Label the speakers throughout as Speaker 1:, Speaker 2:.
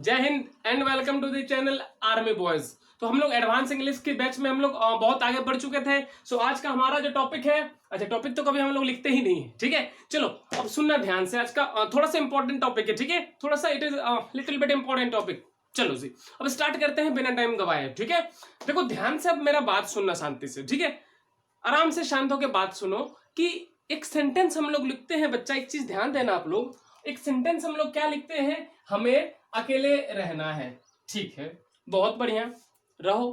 Speaker 1: जय हिंद and welcome to the channel army boys. तो हम लोग एडवांस इंग्लिश के बैच में हम लोग बहुत आगे बढ़ चुके थे। सो आज का हमारा जो टॉपिक है, अच्छा टॉपिक तो कभी हम लोग लिखते ही नहीं है, ठीक है। चलो अब सुनना ध्यान से, आज का थोड़ा सा इंपॉर्टेंट टॉपिक है, ठीक है, थोड़ा सा it is little bit important topic. चलो जी अब स्टार्ट करते हैं बिना टाइम गवाए, ठीक है। देखो ध्यान से अब मेरा बात सुनना शांति से, ठीक है, आराम से शांत होकर बात सुनो कि एक सेंटेंस हम लोग लिखते हैं। बच्चा एक चीज ध्यान देना आप लोग, एक सेंटेंस हम लोग क्या लिखते हैं, हमें अकेले रहना है, ठीक है, बहुत बढ़िया, रहो।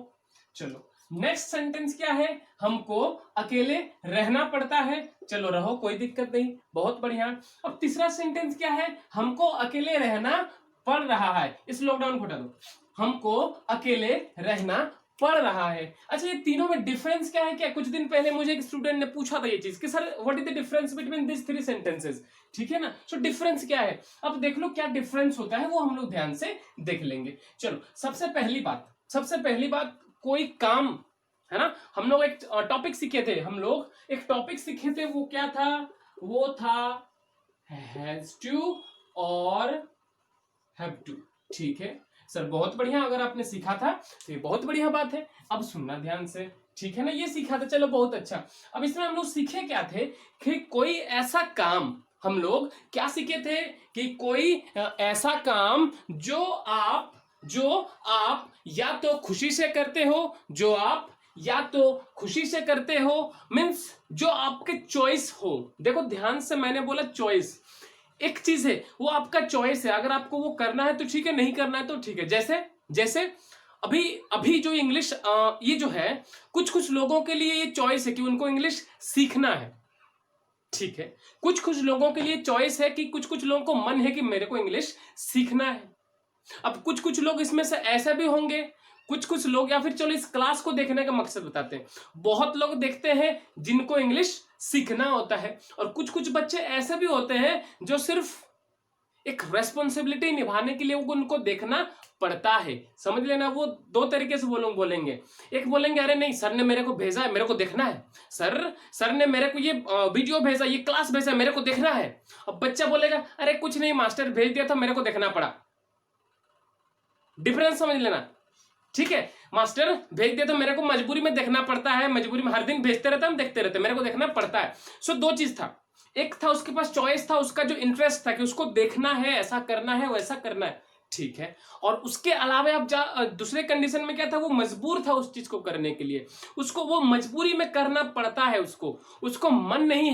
Speaker 1: चलो नेक्स्ट सेंटेंस क्या है, हमको अकेले रहना पड़ता है, चलो रहो, कोई दिक्कत नहीं, बहुत बढ़िया। अब तीसरा सेंटेंस क्या है, हमको अकेले रहना पड़ रहा है, इस लॉकडाउन को हटा दो, हमको अकेले रहना पढ़ रहा है। अच्छा ये तीनों में डिफरेंस क्या है? क्या कुछ दिन पहले मुझे एक स्टूडेंट ने पूछा था ये चीज कि sir what is the difference between this three sentences, ठीक है ना। सो डिफरेंस क्या है, अब देख लो क्या डिफरेंस होता है, वो हम लोग ध्यान से देख लेंगे। चलो सबसे पहली बात कोई काम है ना, हम लोग एक टॉपिक सीखे थे, वो क्या था, वो था हैज टू और हैव टू, ठीक है सर, बहुत बढ़िया। अगर आपने सीखा था तो ये बहुत बढ़िया बात है। अब सुनना ध्यान से, ठीक है ना, ये सीखा था, चलो बहुत अच्छा। अब इसमें हम लोग सीखे क्या थे कि कोई ऐसा काम, हम लोग क्या सीखे थे कि कोई ऐसा काम जो आप या तो खुशी से करते हो, मीन्स जो आपके चॉइस हो। देखो ध्यान से, मैंने बोला चॉइस, एक चीज है वो आपका चॉइस है, अगर आपको वो करना है तो ठीक है, नहीं करना है तो ठीक है। जैसे अभी जो इंग्लिश ये जो है, कुछ लोगों के लिए ये चॉइस है कि उनको इंग्लिश सीखना है, ठीक है। कुछ लोगों के लिए चॉइस है कि कुछ लोगों को मन है कि मेरे को इंग्लिश सीखना है। अब कुछ लोग इसमें से ऐसे भी होंगे, कुछ लोग, या फिर चलो इस क्लास को देखने का मकसद बताते हैं, बहुत लोग देखते हैं जिनको इंग्लिश सीखना होता है, और कुछ बच्चे ऐसे भी होते हैं जो सिर्फ एक रेस्पॉन्सिबिलिटी निभाने के लिए उनको देखना पड़ता है। समझ लेना, वो दो तरीके से बोलेंगे। एक बोलेंगे अरे नहीं सर ने मेरे को भेजा है, मेरे को देखना है, सर ने मेरे को ये वीडियो भेजा, ये क्लास भेजा, मेरे को देखना है। अब बच्चा बोलेगा अरे कुछ नहीं, मास्टर भेज दिया था, मेरे को देखना पड़ा। डिफरेंस समझ लेना, ठीक है, मास्टर भेज दिया तो मेरे को मजबूरी में देखना पड़ता है, मजबूरी में हर दिन भेजते रहता हम देखते रहते, मेरे को देखना पड़ता है। सो दो चीज था, एक था उसके पास चॉइस था, उसका जो इंटरेस्ट था कि उसको देखना है, ऐसा करना है, वैसा करना है, ठीक है। और उसके अलावा अब दूसरे कंडीशन में क्या था, वो मजबूर था उस चीज को करने के लिए, उसको वो मजबूरी में करना पड़ता है, उसको मन नहीं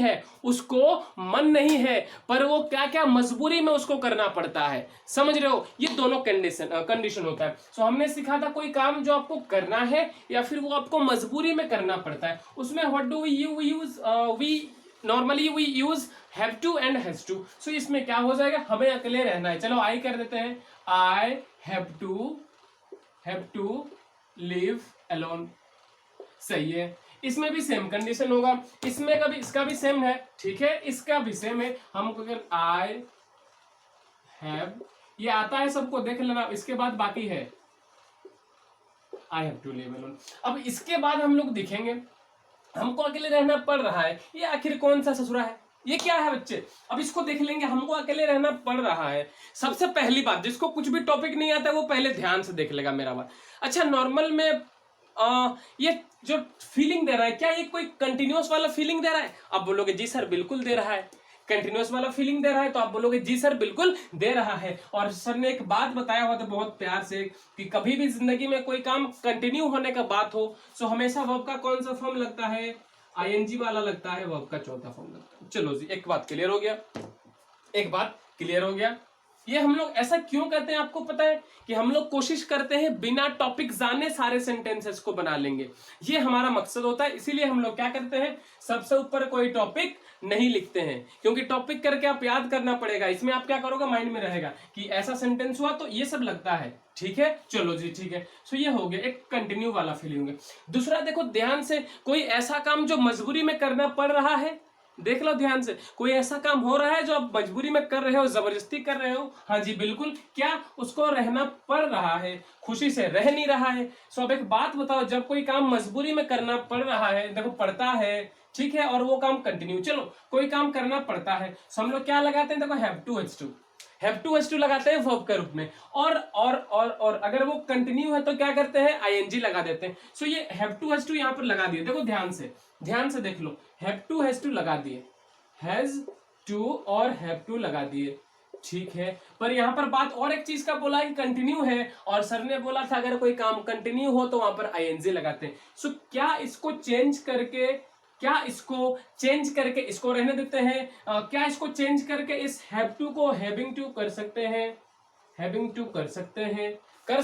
Speaker 1: है, पर वो क्या मजबूरी में उसको करना पड़ता है। समझ रहे हो, ये दोनों कंडीशन होता है। सो हमने सीखा था कोई काम जो आपको करना है या फिर वो आपको मजबूरी में करना पड़ता है, उसमें what do we use, normally we use have to and has to. So इसमें क्या हो जाएगा, हमें अकेले रहना है, चलो आई कर देते हैं, I have to live alone, सही है। इसमें भी सेम कंडीशन होगा, इसमें कभी इसका भी सेम है, ठीक है, इसका भी सेम है। हमको अगर आई हैव, ये आता है सबको, देख लेना, इसके बाद बाकी है I have to live alone. अब इसके बाद हम लोग देखेंगे हमको अकेले रहना पड़ रहा है, ये आखिर कौन सा ससुरा है, ये क्या है बच्चे, अब इसको देख लेंगे, हमको अकेले रहना पड़ रहा है। सबसे पहली बात, जिसको कुछ भी टॉपिक नहीं आता है वो पहले ध्यान से देख लेगा मेरा बात। अच्छा नॉर्मल में ये जो फीलिंग दे रहा है, क्या ये कोई कंटिन्यूअस वाला फीलिंग दे रहा है? आप बोलोगे जी सर बिल्कुल दे रहा है। कंटिन्यूअस वाला फीलिंग दे रहा है तो आप बोलोगे जी सर बिल्कुल दे रहा है। और सर ने एक बात बताया हुआ था बहुत प्यार से कि कभी भी जिंदगी में कोई काम कंटिन्यू होने का बात हो तो हमेशा वर्ब का कौन सा फॉर्म लगता है, आईएनजी वाला लगता है, वर्ब का चौथा फॉर्म लगता है। चलो जी एक बात क्लियर हो गया। ये हम लोग ऐसा क्यों कहते हैं आपको पता है, कि हम लोग कोशिश करते हैं बिना टॉपिक जाने सारे सेंटेंसेस को बना लेंगे, ये हमारा मकसद होता है। इसीलिए हम लोग क्या करते हैं, सबसे ऊपर कोई टॉपिक नहीं लिखते हैं, क्योंकि टॉपिक करके आप याद करना पड़ेगा, इसमें आप क्या करोगे, माइंड में रहेगा कि ऐसा सेंटेंस हुआ तो ये सब लगता है, ठीक है। चलो जी ठीक है, सो ये हो गया एक कंटिन्यू वाला फीलिंग है। दूसरा देखो ध्यान से, कोई ऐसा काम जो मजबूरी में करना पड़ रहा है, देख लो ध्यान से, कोई ऐसा काम हो रहा है जो आप मजबूरी में कर रहे हो, जबरदस्ती कर रहे हो, हाँ जी बिल्कुल, क्या उसको रहना पड़ रहा है, खुशी से रह नहीं रहा है। सो अब एक बात बताओ, जब कोई काम मजबूरी में करना पड़ रहा है, देखो पड़ता है, ठीक है, और वो काम कंटिन्यू, चलो कोई काम करना पड़ता है, सो हम लोग क्या लगाते हैं, देखो हैव टू, हैव टू लगाते हैं वर्ब के रूप में, और अगर वो कंटिन्यू है तो क्या करते हैं, आईएनजी लगा देते हैं। सो ये हैव टू यहाँ पर लगा दिए, देखो ध्यान से देख लो, हैव टू लगा दिए, हैज टू और हैव टू लगा दिए, ठीक है। पर यहाँ पर बात और एक चीज का बोला कि कंटिन्यू है, और सर ने बोला था अगर कोई काम कंटिन्यू हो तो वहां पर आईएनजी लगाते हैं। सो क्या इसको इसको रहने देते हैं, क्या इसको चेंज करके इस हैव टू को हैविंग टू कर सकते हैं, हैविंग टू कर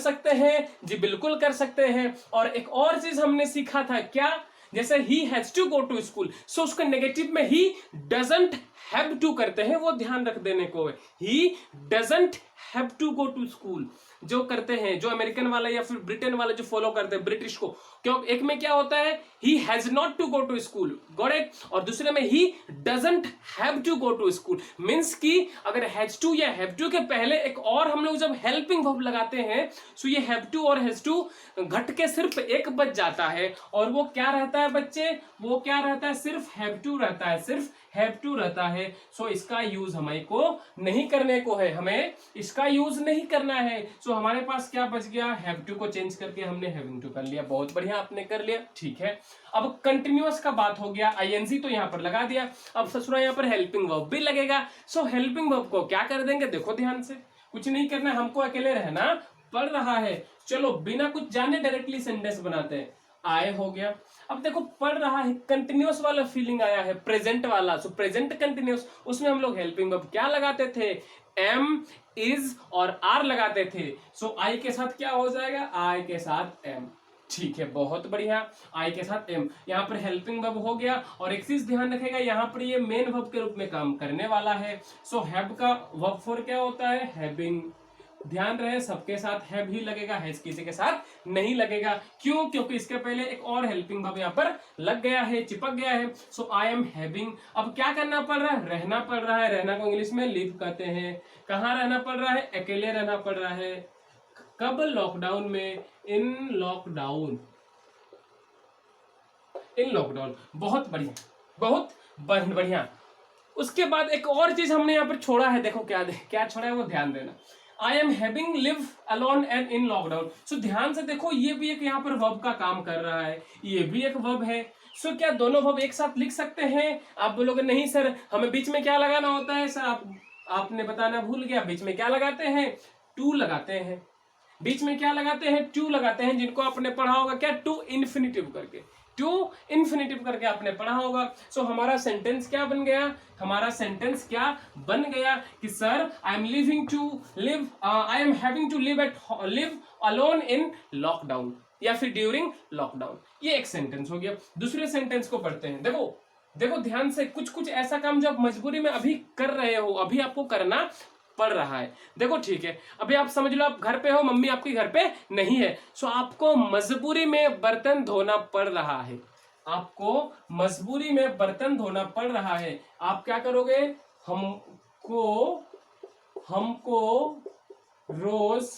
Speaker 1: सकते हैं जी, बिल्कुल कर सकते हैं। और एक और चीज हमने सीखा था, क्या, जैसे ही has to go to school, so उसका नेगेटिव में ही डजंट हैव टू करते हैं, वो ध्यान रख देने को है, he doesn't have to go to school. जो करते हैं, जो अमेरिकन वाला या फिर ब्रिटेन वाले जो फॉलो करते हैं ब्रिटिश को, क्यों, एक में क्या होता है, he has not to go to school, got it, और दूसरे में he doesn't have to go to school. Means कि अगर हैज टू या हैव टू के पहले एक और हम लोग जब हेल्पिंग वर्ब लगाते हैं, सो ये हैव टू और हैज टू घट के सिर्फ एक बच जाता है, और वो क्या रहता है बच्चे, वो क्या रहता है, सिर्फ हैव टू रहता है, सिर्फ हैव टू रहता है। सो इसका यूज हमें को नहीं करने को है, हमें इसका यूज नहीं करना है। सो हमारे पास क्या बच गया, हैव टू को चेंज करके हमने हैविंग टू कर लिया, बहुत बढ़िया आपने कर लिया, ठीक है। अब कंटिन्यूअस का बात हो गया, आईएनजी तो यहाँ पर लगा दिया, अब ससुरा यहाँ पर हेल्पिंग वर्ब भी लगेगा। सो हेल्पिंग वर्ब को क्या कर देंगे, देखो ध्यान से, कुछ नहीं करना, हमको अकेले रहना पड़ रहा है। चलो बिना कुछ जाने डायरेक्टली सेंटेंस बनाते हैं, आए हो गया। अब देखो पढ़ रहा है, कंटिन्यूअस वाला फीलिंग आया है, प्रेजेंट वाला, सो प्रेजेंट कंटिन्यूअस, उसमें हम लोग हेल्पिंग वर्ब क्या लगाते थे, एम, इज और आर लगाते थे। सो आई के साथ क्या हो जाएगा, आई के साथ एम, ठीक है, बहुत बढ़िया, आई के साथ एम, यहाँ पर हेल्पिंग वर्ब हो गया। और एक चीज ध्यान रखेगा, यहाँ पर ये मेन वर्ब के रूप में काम करने वाला है। सो हैव का वर्ब फॉर क्या होता है, हैविंग। ध्यान रहे सबके साथ हैव ही लगेगा, हैज किसी के साथ नहीं लगेगा। क्यों, क्योंकि इसके पहले एक और हेल्पिंग वर्ब यहाँ पर लग गया है, चिपक गया है। सो आई एम हैविंग, अब क्या करना पड़ रहा है, रहना पड़ रहा है, रहना को इंग्लिश में लिव कहते हैं। कहाँ रहना पड़ रहा है, अकेले रहना पड़ रहा है, कब, लॉकडाउन में, इन लॉकडाउन, इन लॉकडाउन, बहुत बढ़िया, बहुत बढ़िया। उसके बाद एक और चीज हमने यहाँ पर छोड़ा है, देखो क्या छोड़ा है वो ध्यान देना, I am having live alone and in lockdown. So ध्यान से देखो, ये भी एक यहाँ पर वर्ब का काम कर रहा है, ये भी एक वर्ब है। सो क्या दोनों वर्ब एक साथ लिख सकते हैं? आप बोलोगे नहीं सर, हमें बीच में क्या लगाना होता है सर, आपने बताना भूल गया, बीच में क्या लगाते हैं, टू लगाते हैं, बीच में क्या लगाते हैं, टू लगाते हैं, जिनको आपने पढ़ा होगा क्या, टू इन्फिनिटिव करके, टू इन्फिनिटिव करके आपने पढ़ा होगा। सो हमारा सेंटेंस क्या बन गया, हमारा सेंटेंस क्या बन गया कि sir I am living to live, I am having to live alone in lockdown, या फिर ड्यूरिंग लॉकडाउन। ये एक सेंटेंस हो गया। दूसरे सेंटेंस को पढ़ते हैं, देखो ध्यान से, कुछ ऐसा काम जो आप मजबूरी में अभी कर रहे हो, अभी आपको करना पड़ रहा है। देखो ठीक है, अभी आप समझ लो आप घर पे हो, मम्मी आपके घर पे नहीं है, सो आपको मजबूरी में बर्तन धोना पड़ रहा है, आपको मजबूरी में बर्तन धोना पड़ रहा है। आप क्या करोगे, हमको रोज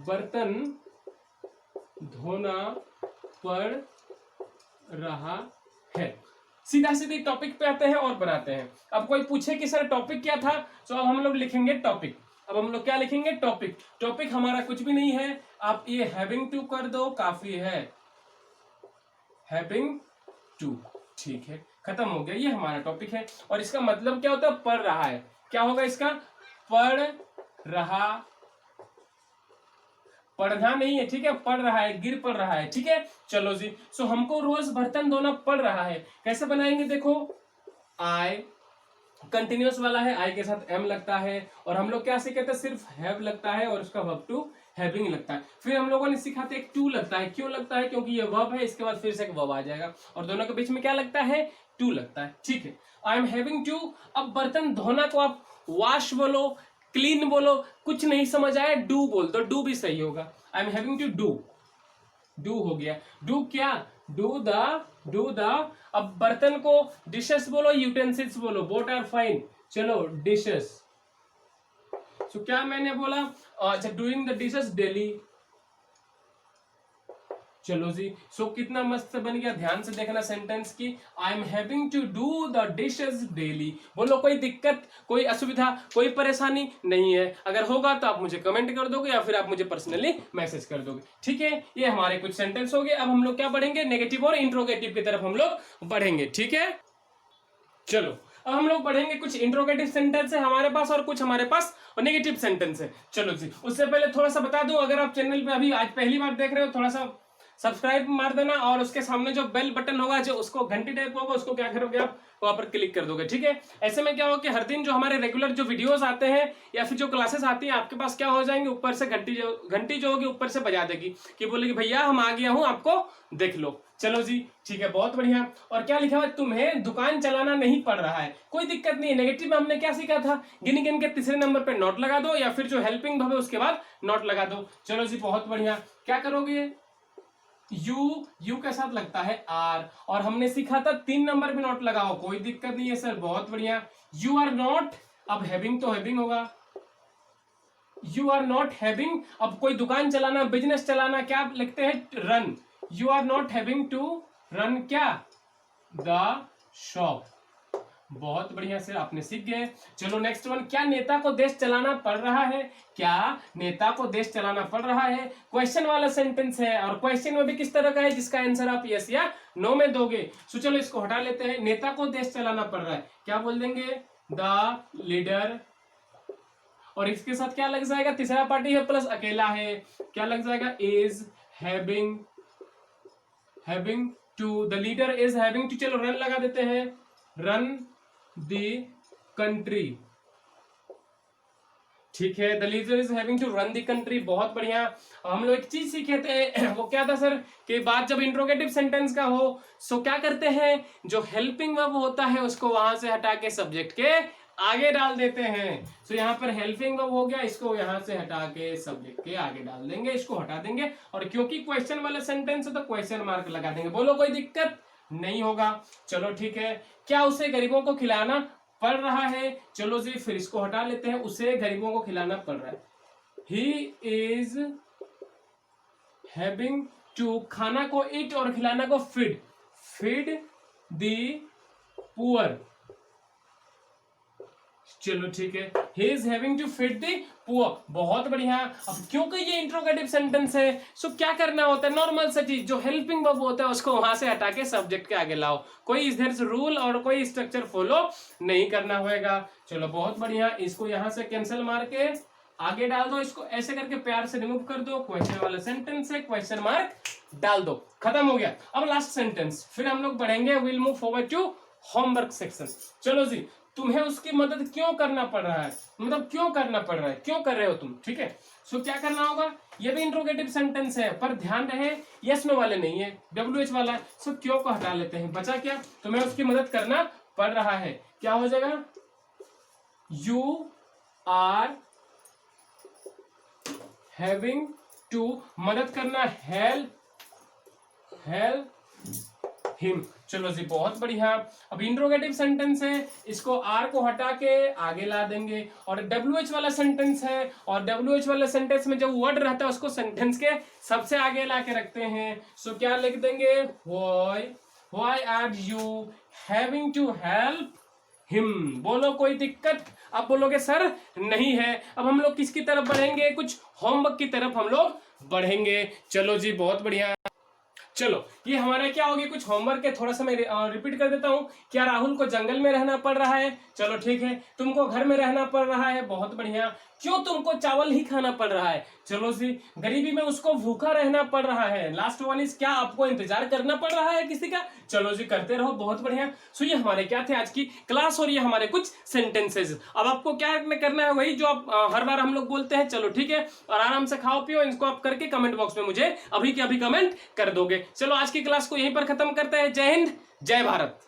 Speaker 1: बर्तन धोना पड़ रहा है। सीधा सीधे टॉपिक पे आते हैं और बनाते हैं। अब कोई पूछे कि सर टॉपिक क्या था, तो अब हम लोग लिखेंगे टॉपिक। अब हम लोग क्या लिखेंगे, टॉपिक हमारा कुछ भी नहीं है, आप ये हैविंग टू कर दो, काफी है, हैविंग टू, ठीक है, खत्म हो गया, ये हमारा टॉपिक है। और इसका मतलब क्या होता है, पढ़ रहा है, क्या होगा इसका, पढ़ रहा, पढ़ना नहीं है, ठीक है, पढ़ रहा है, गिर पड़ रहा है, ठीक है। चलो जी, सो हमको रोज बर्तन धोना पड़ रहा है, कैसे बनाएंगे, देखो आई कंटिन्यूअस वाला है, आई के साथ एम लगता है, और हम लोग क्या सीखे थे, सिर्फ हैव लगता है और उसका वर्ब टू हैविंग लगता है। फिर हम लोगों ने सीखा था एक टू लगता है, क्यों लगता है, क्योंकि ये वर्ब है, इसके बाद फिर से एक वर्ब आ जाएगा, और दोनों के बीच में क्या लगता है, टू लगता है, ठीक है। आई एम हैविंग टू, अब बर्तन धोना को आप वॉश बोलो, क्लीन बोलो, कुछ नहीं समझ आया, डू बोल दो, डू भी सही होगा। I am having to do हो गया, डू क्या, डू द। अब बर्तन को डिशेस बोलो, यूटेंसिल्स बोलो, बोथ आर फाइन, चलो डिशेस। सो क्या मैंने बोला, अच्छा, डूइंग द डिशेस डेली, चलो जी, सो कितना मस्त बन गया, ध्यान से देखना सेंटेंस की। I am having to do the dishes daily. बोलो कोई दिक्कत, कोई असुविधा, कोई परेशानी नहीं है। अगर होगा तो आप मुझे कमेंट कर दोगे या फिर आप मुझे पर्सनली मैसेज कर दोगे, ठीक है। ये हमारे कुछ सेंटेंस हो गए। अब हम लोग क्या बढ़ेंगे, नेगेटिव और इंट्रोगेटिव की तरफ हम लोग बढ़ेंगे, ठीक है। चलो अब हम लोग बढ़ेंगे, कुछ इंट्रोगेटिव सेंटेंस है हमारे पास और कुछ हमारे पास नेगेटिव सेंटेंस है। चलो जी, उससे पहले थोड़ा सा बता दूं, अगर आप चैनल पे अभी आज पहली बार देख रहे हो, थोड़ा सा सब्सक्राइब मार देना और उसके सामने जो बेल बटन होगा, जो उसको घंटी टाइप होगा, उसको क्या करोगे आप, वहां पर क्लिक कर दोगे, ठीक है। ऐसे में क्या होगा कि हर दिन जो हमारे रेगुलर जो वीडियोस आते हैं या फिर जो क्लासेस आती हैं आपके पास, क्या हो जाएंगे, ऊपर से घंटी जो होगी ऊपर से बजा देगी कि बोलेगी भैया हम आ गया हूं, आपको देख लो। चलो जी, ठीक है, बहुत बढ़िया। और क्या लिखा हुआ, तुम्हें दुकान चलाना नहीं पड़ रहा है, कोई दिक्कत नहीं है। नेगेटिव में हमने क्या सीखा था, गिन गिन के तीसरे नंबर पे नॉट लगा दो या फिर जो हेल्पिंग वर्ब है उसके बाद नॉट लगा दो। चलो जी, बहुत बढ़िया। क्या करोगे, यू के साथ लगता है आर, और हमने सीखा था 3 नंबर पे नॉट लगाओ, कोई दिक्कत नहीं है सर, बहुत बढ़िया। यू आर नॉट, अब हैविंग तो हैविंग होगा, यू आर नॉट हैविंग। अब कोई दुकान चलाना, बिजनेस चलाना, क्या लिखते हैं, run. You are not having to run क्या, द शॉप। बहुत बढ़िया से आपने सीख गए। चलो नेक्स्ट वन, क्या नेता को देश चलाना पड़ रहा है, क्या नेता को देश चलाना पड़ रहा है। क्वेश्चन वाला सेंटेंस है और क्वेश्चन में भी किस तरह का है, जिसका आंसर आप यस या नो में दोगे। सो चलो इसको हटा लेते हैं। नेता को देश चलाना पड़ रहा है, क्या बोल देंगे, द लीडर, और इसके साथ क्या लग जाएगा, तीसरा पार्टी है प्लस अकेला है, क्या लग जाएगा, is having to, the leader is having to. चलो रन लगा देते हैं, रन द कंट्री, ठीक है, the leader is having to run the country. बहुत बढ़िया। हम लोग एक चीज सीखे थे, वो क्या था सर, कि बात जब इंट्रोगेटिव सेंटेंस का हो, सो क्या करते हैं, जो हेल्पिंग वर्ब होता है उसको वहां से हटा के सब्जेक्ट के आगे डाल देते हैं। सो यहाँ पर हेल्पिंग वर्ब हो गया, इसको यहाँ से हटा के सब्जेक्ट के आगे डाल देंगे, इसको हटा देंगे, और क्योंकि क्वेश्चन वाला सेंटेंस है तो क्वेश्चन मार्क लगा देंगे। बोलो कोई दिक्कत नहीं होगा। चलो ठीक है। क्या उसे गरीबों को खिलाना पड़ रहा है, चलो जी फिर इसको हटा लेते हैं, उसे गरीबों को खिलाना पड़ रहा है, ही इज हैविंग टू, खाना को ईट और खिलाना को फीड द पुअर। चलो ठीक है, he is having to feed the poor। बहुत बढ़िया। अब क्योंकि ये इंट्रोगेटिव सेंटेंस है, सो क्या करना होता है, नॉर्मल सा चीज, जो हेल्पिंग वर्ब होता है उसको वहां से हटा के सब्जेक्ट के आगे लाओ, कोई इधर से रूल और कोई स्ट्रक्चर फॉलो नहीं करना होगा। चलो बहुत बढ़िया, इसको यहां से कैंसिल मार के आगे डाल दो, इसको ऐसे करके प्यार से रिमूव कर दो, क्वेश्चन वाला सेंटेंस है, क्वेश्चन मार्क डाल दो, खत्म हो गया। अब लास्ट सेंटेंस, फिर हम लोग बढ़ेंगे, will move forward to homework section. चलो जी, तुम्हें उसकी मदद क्यों करना पड़ रहा है, मतलब क्यों करना पड़ रहा है, क्यों कर रहे हो तुम, ठीक है। सो क्या करना होगा, ये भी इंट्रोगेटिव सेंटेंस है, पर ध्यान रहे यस नो वाले नहीं है, WH वाला है। सो क्यों को हटा लेते हैं, बचा क्या, तुम्हें उसकी मदद करना पड़ रहा है, क्या हो जाएगा, यू आर हैविंग टू, मदद करना, हेल्प हिम। चलो जी बहुत बढ़िया। अब इंट्रोगेटिव सेंटेंस है, इसको आर को हटा के आगे ला देंगे, और WH वाला सेंटेंस है, और WH वाले सेंटेंस में जब वर्ड रहता है उसको सेंटेंस के सबसे आगे ला के रखते हैं। सो क्या लिख देंगे, why are you having to help him. बोलो कोई दिक्कत, आप बोलोगे सर नहीं है। अब हम लोग किसकी तरफ बढ़ेंगे, कुछ होमवर्क की तरफ हम लोग बढ़ेंगे। चलो जी बहुत बढ़िया। चलो ये हमारा क्या होगी, कुछ होमवर्क है, थोड़ा सा मैं रिपीट कर देता हूँ। क्या राहुल को जंगल में रहना पड़ रहा है, चलो ठीक है। तुमको घर में रहना पड़ रहा है, बहुत बढ़िया। क्यों तुमको चावल ही खाना पड़ रहा है, चलो जी। गरीबी में उसको भूखा रहना पड़ रहा है, लास्ट वन इज, क्या आपको इंतजार करना पड़ रहा है किसी का, चलो जी करते रहो, बहुत बढ़िया। सो ये हमारे क्या थे आज की क्लास, और ये हमारे कुछ सेंटेंसेज। अब आपको क्या करना है, वही जो आप हर बार हम लोग बोलते हैं, चलो ठीक है। और आराम से खाओ पियो, इनको आप करके कमेंट बॉक्स में मुझे अभी के अभी कमेंट कर दोगे। चलो आज की क्लास को यहीं पर खत्म करते हैं। जय हिंद, जय भारत।